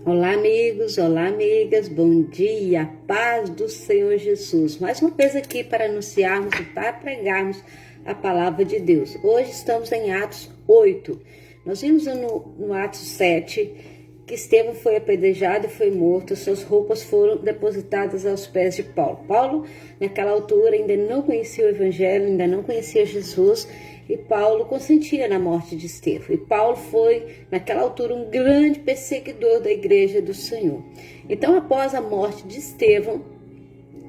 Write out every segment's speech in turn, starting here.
Olá, amigos, olá, amigas, bom dia, paz do Senhor Jesus. Mais uma vez aqui para anunciarmos e para pregarmos a palavra de Deus. Hoje estamos em Atos 8. Nós vimos no Atos 7 que Estevão foi apedrejado e foi morto, suas roupas foram depositadas aos pés de Paulo. Paulo, naquela altura, ainda não conhecia o Evangelho, ainda não conhecia Jesus, e Paulo consentia na morte de Estevão. E Paulo foi, naquela altura, um grande perseguidor da igreja do Senhor. Então, após a morte de Estevão,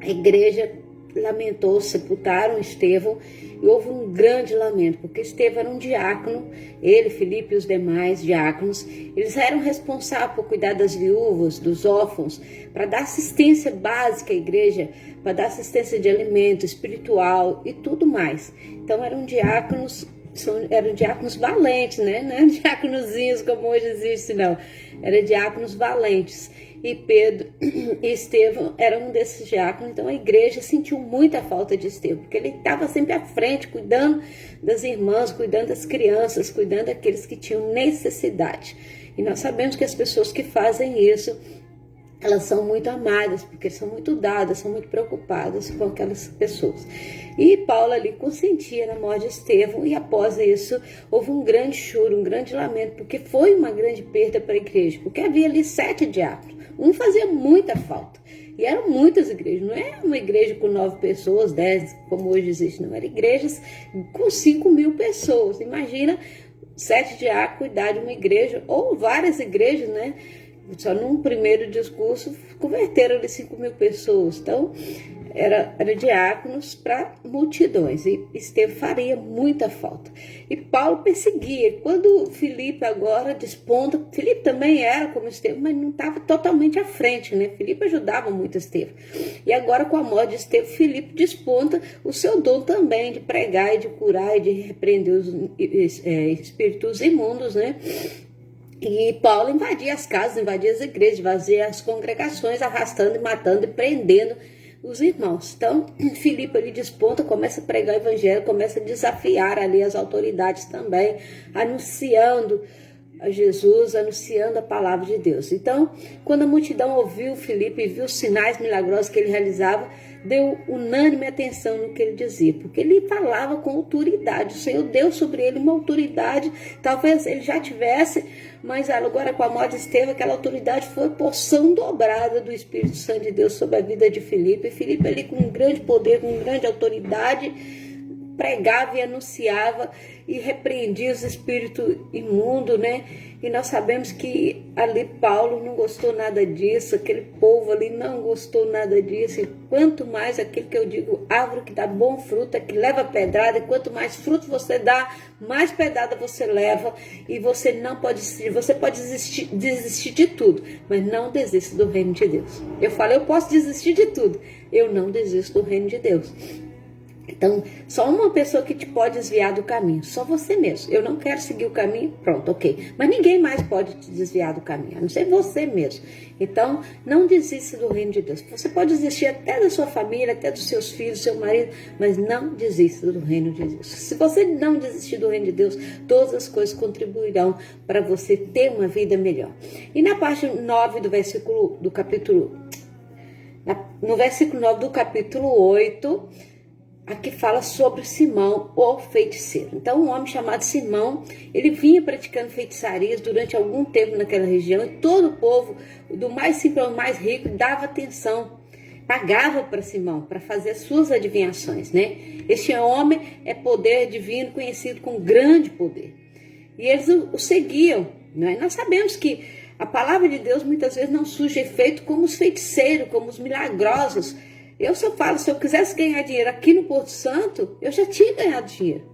a igreja lamentou, sepultaram Estevão, e houve um grande lamento, porque Estevão era um diácono, ele, Filipe e os demais diáconos, eles eram responsáveis por cuidar das viúvas, dos órfãos, para dar assistência básica à igreja, para dar assistência de alimento, espiritual e tudo mais. Então eram diáconos valentes, né? Não eram diáconozinhos como hoje existe, não. Eram diáconos valentes. E Pedro e Estevão eram um desses diáconos, então a igreja sentiu muita falta de Estevão, porque ele estava sempre à frente, cuidando das irmãs, cuidando das crianças, cuidando daqueles que tinham necessidade. E nós sabemos que as pessoas que fazem isso, elas são muito amadas, porque são muito dadas, são muito preocupadas com aquelas pessoas. E Paulo ali consentia na morte de Estevão, e após isso houve um grande choro, um grande lamento, porque foi uma grande perda para a igreja, porque havia ali 7 diáconos. Um fazia muita falta. E eram muitas igrejas. Não é uma igreja com 9 pessoas, 10, como hoje existe. Não, eram igrejas com 5.000 pessoas. Imagina 7 diáconos cuidar de uma igreja, ou várias igrejas, né? Só num primeiro discurso converteram ali 5.000 pessoas. Então, era diáconos para multidões. E Estevão faria muita falta. E Paulo perseguia. Quando Filipe agora desponta, Filipe também era como Estevão, mas não estava totalmente à frente, né? Filipe ajudava muito Estevão. E agora, com a morte de Estevão, Filipe desponta o seu dom também de pregar e de curar e de repreender os espíritos imundos, né? E Paulo invadia as casas, invadia as igrejas, invadia as congregações, arrastando e matando e prendendo os irmãos. Então, Filipe ali desponta, começa a pregar o evangelho, começa a desafiar ali as autoridades também, anunciando a Jesus, anunciando a palavra de Deus. Então, quando a multidão ouviu Filipe e viu os sinais milagrosos que ele realizava, deu unânime atenção no que ele dizia, porque ele falava com autoridade. O Senhor deu sobre ele uma autoridade, talvez ele já tivesse, mas agora com a morte de Estevão, aquela autoridade foi porção dobrada do Espírito Santo de Deus sobre a vida de Filipe. E Filipe ali com um grande poder, com grande autoridade, pregava e anunciava e repreendia os espíritos imundos, né? E nós sabemos que ali Paulo não gostou nada disso, aquele povo ali não gostou nada disso. E quanto mais aquele que eu digo, árvore que dá bom fruto é que leva pedrada, e quanto mais fruto você dá, mais pedrada você leva. E você não pode desistir, você pode desistir de tudo, mas não desista do reino de Deus. Eu falei, eu posso desistir de tudo, eu não desisto do reino de Deus. Então, só uma pessoa que te pode desviar do caminho, só você mesmo. Eu não quero seguir o caminho, pronto, ok. Mas ninguém mais pode te desviar do caminho, a não ser você mesmo. Então, não desista do reino de Deus. Você pode desistir até da sua família, até dos seus filhos, do seu marido, mas não desista do reino de Deus. Se você não desistir do reino de Deus, todas as coisas contribuirão para você ter uma vida melhor. E na parte 9 do versículo do capítulo, no versículo 9 do capítulo 8, aqui fala sobre Simão, o feiticeiro. Então, um homem chamado Simão, ele vinha praticando feitiçarias durante algum tempo naquela região, e todo o povo, do mais simples ao mais rico, dava atenção, pagava para Simão, para fazer as suas adivinhações, né? Este homem é poder divino, conhecido com grande poder. E eles o seguiam, né? Nós sabemos que a palavra de Deus muitas vezes não surge efeito como os feiticeiros, como os milagrosos. Se eu quisesse ganhar dinheiro aqui no Porto Santo, eu já tinha ganhado dinheiro.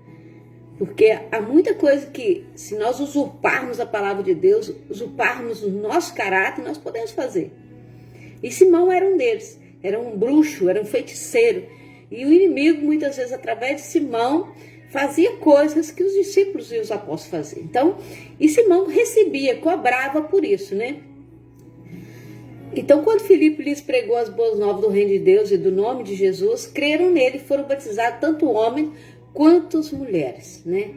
Porque há muita coisa que, se nós usurparmos a palavra de Deus, usurparmos o nosso caráter, nós podemos fazer. E Simão era um deles. Era um bruxo, era um feiticeiro. E o inimigo, muitas vezes, através de Simão, fazia coisas que os discípulos e os apóstolos faziam. Então, e Simão recebia, cobrava por isso, né? Então, quando Filipe lhes pregou as boas novas do reino de Deus e do nome de Jesus, creram nele e foram batizados tanto homens quanto mulheres, né?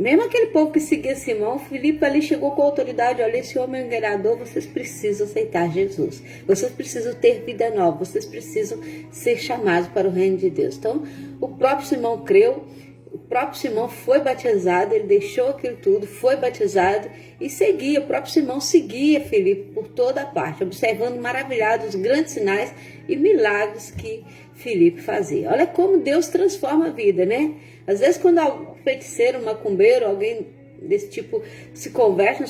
mesmo aquele povo que seguia Simão, Filipe ali chegou com autoridade: olha, esse homem é um enganador, vocês precisam aceitar Jesus, vocês precisam ter vida nova, vocês precisam ser chamados para o reino de Deus. Então o próprio Simão creu, o próprio Simão foi batizado, ele deixou aquilo tudo, foi batizado e seguia. O próprio Simão seguia Filipe por toda a parte, observando maravilhado os grandes sinais e milagres que Filipe fazia. Olha como Deus transforma a vida, né? Às vezes quando um feiticeiro, um macumbeiro, alguém desse tipo se converte,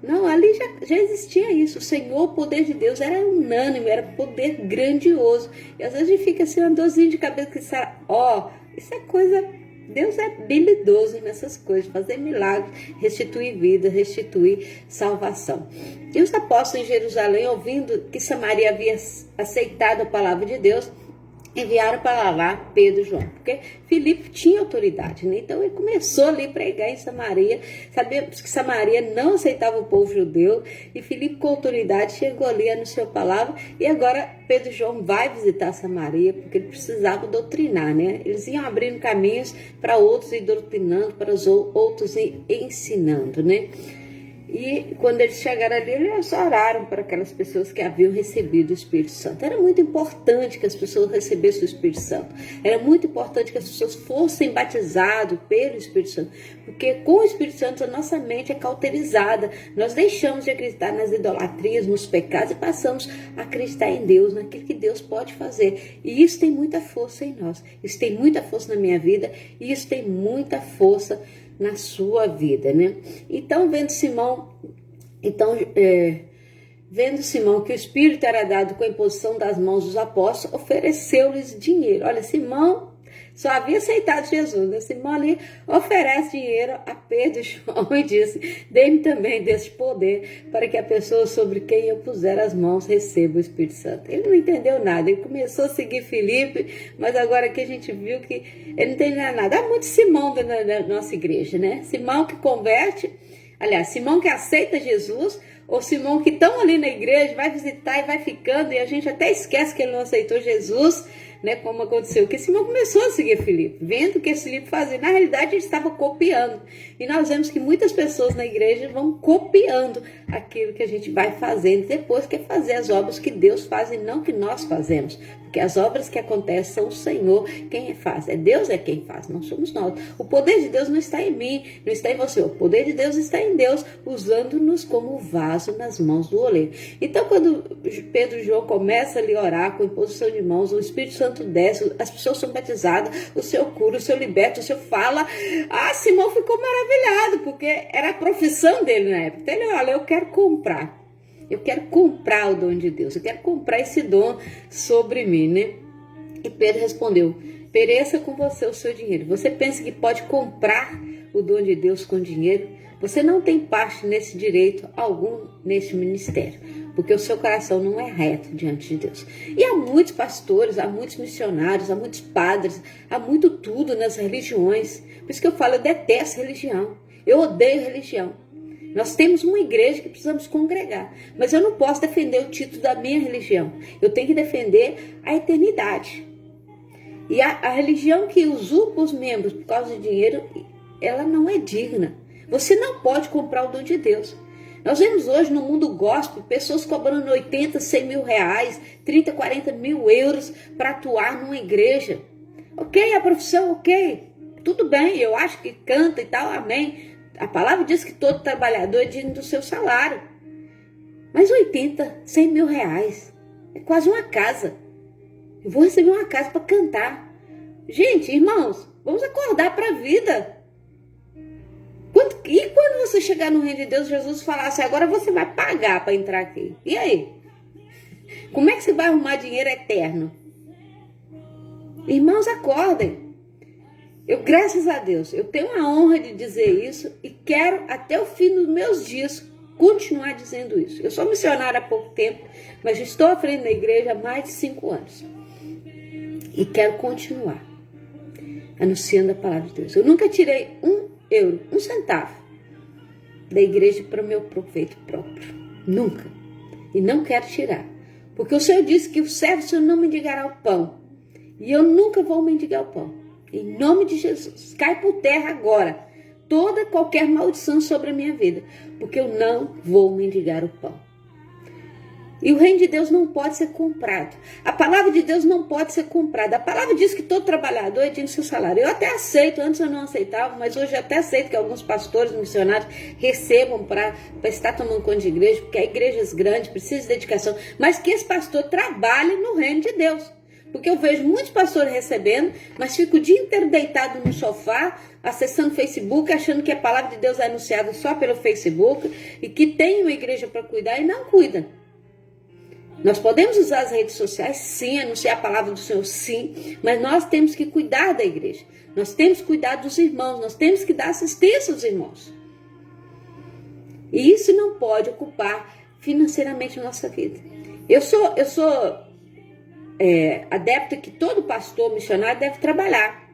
não, ali já existia isso. O Senhor, o poder de Deus era unânime, era poder grandioso. E às vezes a gente fica assim, uma dorzinha de cabeça, que isso é coisa... Deus é habilidoso nessas coisas, fazer milagres, restituir vida, restituir salvação. E os apóstolos em Jerusalém, ouvindo que Samaria havia aceitado a palavra de Deus, enviaram para lá Pedro e João, porque Filipe tinha autoridade, né? Então ele começou ali a pregar em Samaria. Sabemos que Samaria não aceitava o povo judeu, e Filipe com autoridade chegou ali, anunciou a palavra, e agora Pedro e João vai visitar Samaria, porque ele precisava doutrinar, né? Eles iam abrindo caminhos para outros, e doutrinando, para os outros, e ensinando, né? E quando eles chegaram ali, eles oraram para aquelas pessoas que haviam recebido o Espírito Santo. Era muito importante que as pessoas recebessem o Espírito Santo. Era muito importante que as pessoas fossem batizadas pelo Espírito Santo. Porque com o Espírito Santo a nossa mente é cauterizada. Nós deixamos de acreditar nas idolatrias, nos pecados, e passamos a acreditar em Deus, naquilo que Deus pode fazer. E isso tem muita força em nós. Isso tem muita força na minha vida. E isso tem muita força na sua vida, né? Então, vendo Simão que o Espírito era dado com a imposição das mãos dos apóstolos, ofereceu-lhes dinheiro. Olha, Simão só havia aceitado Jesus, né? Simão ali oferece dinheiro a Pedro e João e disse: dê-me também desse poder, para que a pessoa sobre quem eu puser as mãos receba o Espírito Santo. Ele não entendeu nada, ele começou a seguir Filipe, mas agora que a gente viu que ele não entendeu nada. Há muito Simão na nossa igreja, né? Simão que converte, aliás, Simão que aceita Jesus, ou Simão que estão ali na igreja, vai visitar e vai ficando, e a gente até esquece que ele não aceitou Jesus, né, como aconteceu, que Simão começou a seguir Filipe, vendo o que Filipe fazia. Na realidade, ele estava copiando. E nós vemos que muitas pessoas na igreja vão copiando aquilo que a gente vai fazendo, depois quer fazer as obras que Deus faz e não que nós fazemos. Porque as obras que acontecem são o Senhor quem faz. Deus é quem faz, não somos nós. O poder de Deus não está em mim, não está em você. O poder de Deus está em Deus, usando-nos como vaso nas mãos do oleiro. Então, quando Pedro e João começam ali a orar com imposição de mãos, o Espírito Santo desce, as pessoas são batizadas, o Senhor cura, o Senhor liberta, o Senhor fala. Simão ficou maravilhado, porque era a profissão dele na época. Então ele: olha, eu quero comprar. Eu quero comprar o dom de Deus, eu quero comprar esse dom sobre mim, né? E Pedro respondeu: pereça com você o seu dinheiro. Você pensa que pode comprar o dom de Deus com dinheiro? Você não tem parte nesse direito algum neste ministério, porque o seu coração não é reto diante de Deus. E há muitos pastores, há muitos missionários, há muitos padres, há muito tudo nas religiões. Por isso que eu falo, eu detesto religião, eu odeio religião. Nós temos uma igreja que precisamos congregar, mas eu não posso defender o título da minha religião. Eu tenho que defender a eternidade. E a religião que usurpa os membros por causa de dinheiro, ela não é digna. Você não pode comprar o dom de Deus. Nós vemos hoje no mundo gospel pessoas cobrando 80, 100 mil reais, 30, 40 mil euros para atuar numa igreja. Ok, a profissão, ok, tudo bem, eu acho que canta e tal, amém. A palavra diz que todo trabalhador é digno do seu salário. Mas 80, 100 mil reais é quase uma casa. Eu vou receber uma casa para cantar. Gente, irmãos, vamos acordar para a vida. E quando você chegar no reino de Deus, Jesus falar assim: agora você vai pagar para entrar aqui. E aí? Como é que você vai arrumar dinheiro eterno? Irmãos, acordem. Eu, graças a Deus, eu tenho a honra de dizer isso e quero até o fim dos meus dias continuar dizendo isso. Eu sou missionária há pouco tempo, mas estou à frente da igreja há mais de 5 anos. E quero continuar anunciando a palavra de Deus. Eu nunca tirei €1, 1 centavo da igreja para o meu proveito próprio. Nunca. E não quero tirar. Porque o Senhor disse que o servo seu não mendigará o pão. E eu nunca vou mendigar o pão. Em nome de Jesus. Cai por terra agora qualquer maldição sobre a minha vida, porque eu não vou mendigar o pão. E o reino de Deus não pode ser comprado. A palavra de Deus não pode ser comprada. A palavra diz que todo trabalhador é digno do seu salário. Eu até aceito, antes eu não aceitava, mas hoje eu até aceito que alguns pastores, missionários, recebam para estar tomando conta de igreja, porque há igrejas grandes, precisa de dedicação, mas que esse pastor trabalhe no reino de Deus. Porque eu vejo muitos pastores recebendo, mas fico o dia inteiro deitado no sofá, acessando o Facebook, achando que a palavra de Deus é anunciada só pelo Facebook e que tem uma igreja para cuidar e não cuida. Nós podemos usar as redes sociais, sim, anunciar a palavra do Senhor, sim, mas nós temos que cuidar da igreja. Nós temos que cuidar dos irmãos, nós temos que dar assistência aos irmãos. E isso não pode ocupar financeiramente a nossa vida. Eu sou adepto que todo pastor missionário deve trabalhar.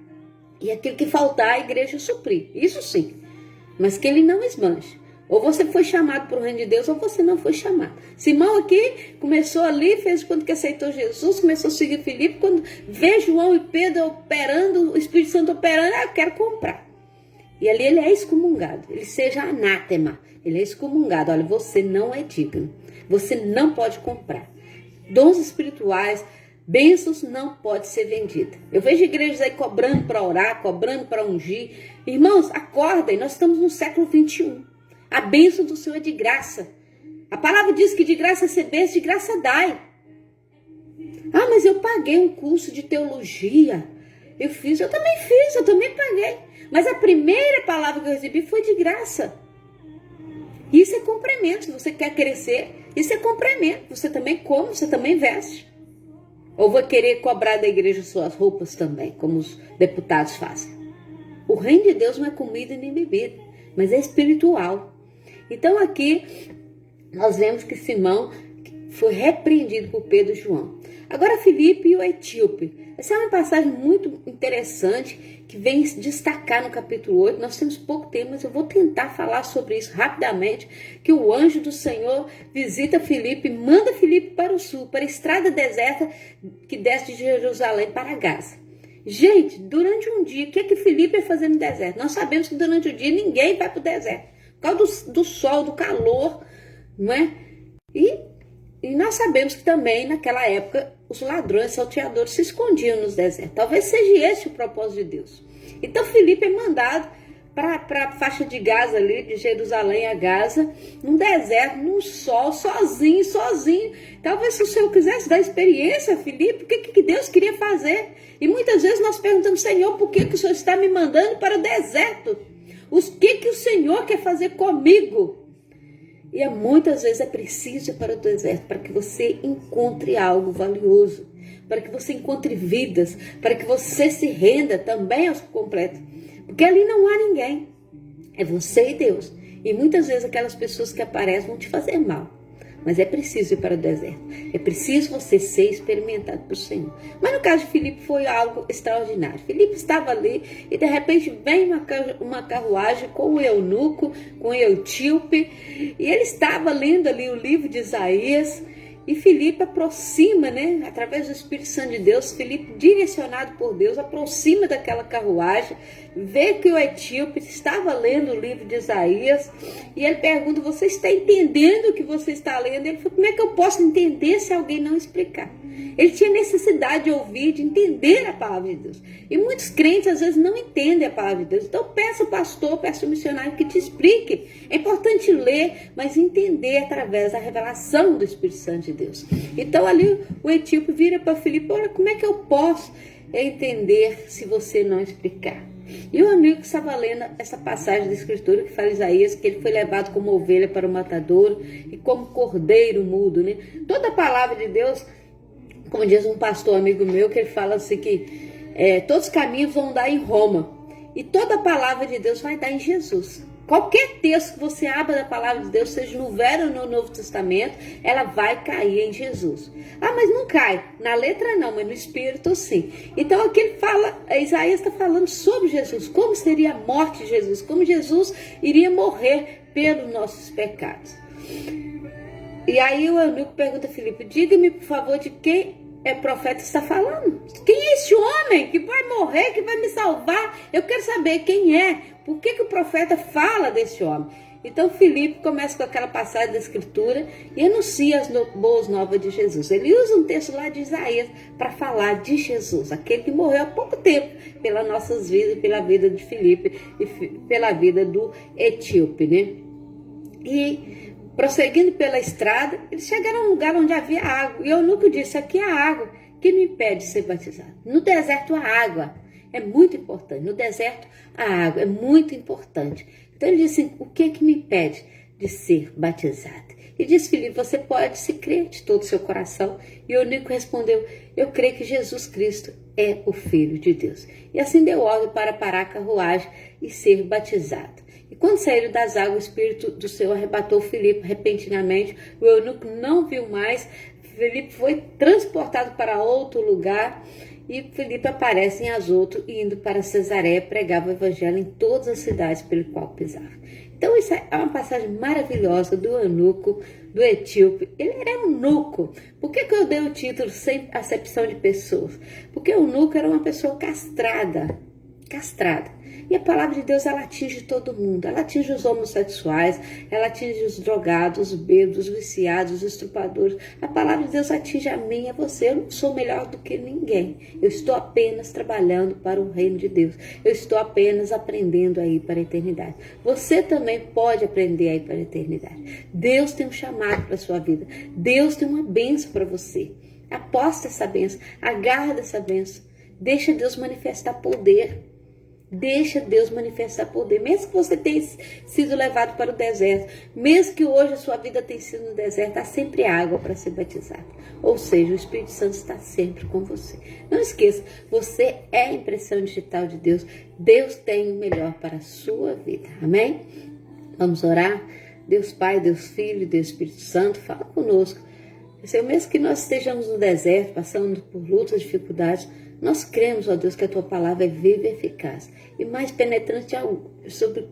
E aquilo que faltar, a igreja suprir. Isso sim. Mas que ele não esbanje. Ou você foi chamado para o reino de Deus, ou você não foi chamado. Simão aqui começou ali, fez quando que aceitou Jesus, começou a seguir Filipe. Quando vê João e Pedro operando, o Espírito Santo operando, eu quero comprar. E ali ele é excomungado. Ele seja anátema. Ele é excomungado. Olha, você não é digno. Você não pode comprar. Dons espirituais, bênçãos não pode ser vendida. Eu vejo igrejas aí cobrando para orar, cobrando para ungir. Irmãos, acordem, nós estamos no século 21. A bênção do Senhor é de graça. A palavra diz que de graça recebeste, de graça dai. Ah, mas eu paguei um curso de teologia. Eu também paguei. Mas a primeira palavra que eu recebi foi de graça. Isso é complemento. Se você quer crescer, isso é complemento. Você também come, você também veste. Ou vai querer cobrar da igreja suas roupas também, como os deputados fazem. O reino de Deus não é comida nem bebida, mas é espiritual. Então aqui nós vemos que Simão foi repreendido por Pedro e João. Agora Filipe e o etíope. Essa é uma passagem muito interessante que vem se destacar no capítulo 8. Nós temos pouco tempo, mas eu vou tentar falar sobre isso rapidamente. Que o anjo do Senhor visita Filipe, manda Filipe para o sul, para a estrada deserta que desce de Jerusalém para Gaza. Gente, durante um dia, o que Filipe ia fazer no deserto? Nós sabemos que durante o dia ninguém vai para o deserto. Por causa do sol, do calor, não é? E nós sabemos que também, naquela época, os ladrões, salteadores se escondiam nos desertos. Talvez seja esse o propósito de Deus. Então, Filipe é mandado para a faixa de Gaza ali, de Jerusalém a Gaza, num deserto, num sol, sozinho. Talvez se o Senhor quisesse dar experiência a Filipe, o que Deus queria fazer? E muitas vezes nós perguntamos, Senhor, por que o Senhor está me mandando para o deserto? O que o Senhor quer fazer comigo? E muitas vezes é preciso ir para o deserto para que você encontre algo valioso, para que você encontre vidas, para que você se renda também aos completos. Porque ali não há ninguém. É você e Deus. E muitas vezes aquelas pessoas que aparecem vão te fazer mal. Mas é preciso ir para o deserto. É preciso você ser experimentado pelo Senhor. Mas no caso de Filipe foi algo extraordinário. Filipe estava ali e de repente vem uma carruagem com o eunuco, com o etíope. E ele estava lendo ali o livro de Isaías. E Filipe aproxima, né? Através do Espírito Santo de Deus, Filipe, direcionado por Deus, aproxima daquela carruagem, vê que o etíope estava lendo o livro de Isaías, e ele pergunta, você está entendendo o que você está lendo? Ele falou, como é que eu posso entender se alguém não explicar? Ele tinha necessidade de ouvir, de entender a palavra de Deus. E muitos crentes às vezes não entendem a palavra de Deus. Então peça ao pastor, peça ao missionário que te explique. É importante ler, mas entender através da revelação do Espírito Santo de Deus. Então ali o etíope vira para Filipe, olha, como é que eu posso entender se você não explicar? E o amigo que estava lendo essa passagem da Escritura que fala Isaías, que ele foi levado como ovelha para o matadouro e como cordeiro mudo, né? Toda a palavra de Deus, como diz um pastor amigo meu, que ele fala assim que todos os caminhos vão dar em Roma. E toda a palavra de Deus vai dar em Jesus. Qualquer texto que você abra da palavra de Deus, seja no Velho ou no Novo Testamento, ela vai cair em Jesus. Ah, mas não cai. Na letra não, mas no Espírito sim. Então aqui ele fala, Isaías está falando sobre Jesus, como seria a morte de Jesus, como Jesus iria morrer pelos nossos pecados. E aí o eunuco pergunta a Filipe, diga-me por favor de quem o profeta está falando. Quem é esse homem que vai morrer, que vai me salvar? Eu quero saber quem é. Por que o profeta fala desse homem? Então Filipe começa com aquela passagem da escritura e anuncia as boas novas de Jesus. Ele usa um texto lá de Isaías para falar de Jesus, aquele que morreu há pouco tempo pelas nossas vidas, pela vida de Filipe e pela vida do etíope, né? E prosseguindo pela estrada, eles chegaram a um lugar onde havia água. E o eunuco disse: aqui há água, que me impede de ser batizado? No deserto há água, é muito importante. No deserto há água, é muito importante. Então ele disse: o que é que me impede de ser batizado? E disse Filipe: você pode se crer de todo o seu coração. E o eunuco respondeu: eu creio que Jesus Cristo é o Filho de Deus. E assim deu ordem para parar a carruagem e ser batizado. E quando saíram das águas, o Espírito do Senhor arrebatou Filipe repentinamente. O eunuco não viu mais. Filipe foi transportado para outro lugar. E Filipe aparece em Azoto, indo para Cesareia, pregava o evangelho em todas as cidades pelo qual pisava. Então isso é uma passagem maravilhosa do eunuco, do etíope. Ele era eunuco. Por que eu dei o título sem acepção de pessoas? Porque o eunuco era uma pessoa castrada. E a palavra de Deus, ela atinge todo mundo. Ela atinge os homossexuais, ela atinge os drogados, os bêbados, os viciados, os estupradores. A palavra de Deus atinge a mim e a você. Eu não sou melhor do que ninguém. Eu estou apenas trabalhando para o reino de Deus. Eu estou apenas aprendendo a ir para a eternidade. Você também pode aprender a ir para a eternidade. Deus tem um chamado para a sua vida. Deus tem uma bênção para você. Aposta essa bênção. Agarra dessa bênção. Deixa Deus manifestar poder. Deixa Deus manifestar poder, mesmo que você tenha sido levado para o deserto, mesmo que hoje a sua vida tenha sido no deserto, há sempre água para ser batizado. Ou seja, o Espírito Santo está sempre com você. Não esqueça, você é a impressão digital de Deus. Deus tem o melhor para a sua vida. Amém? Vamos orar? Deus Pai, Deus Filho, Deus Espírito Santo, fala conosco. Senhor, mesmo que nós estejamos no deserto, passando por lutas, dificuldades, nós cremos, ó Deus, que a Tua palavra é viva e eficaz e mais penetrante sobre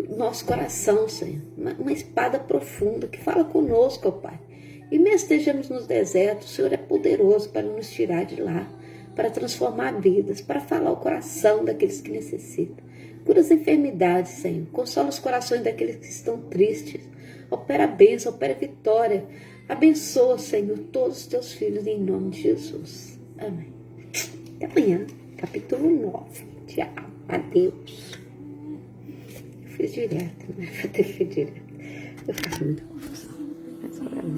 o nosso coração, Senhor. Uma espada profunda que fala conosco, ó Pai. E mesmo estejamos nos desertos, o Senhor é poderoso para nos tirar de lá, para transformar vidas, para falar o coração daqueles que necessitam. Cura as enfermidades, Senhor. Consola os corações daqueles que estão tristes. Opera a bênção, opera a vitória. Abençoa, Senhor, todos os Teus filhos em nome de Jesus. Amém. Até amanhã, capítulo 9. Tchau. Adeus. Eu fiz direto, né? Eu fiz direto. Eu faço muita confusão. Mas agora mesmo.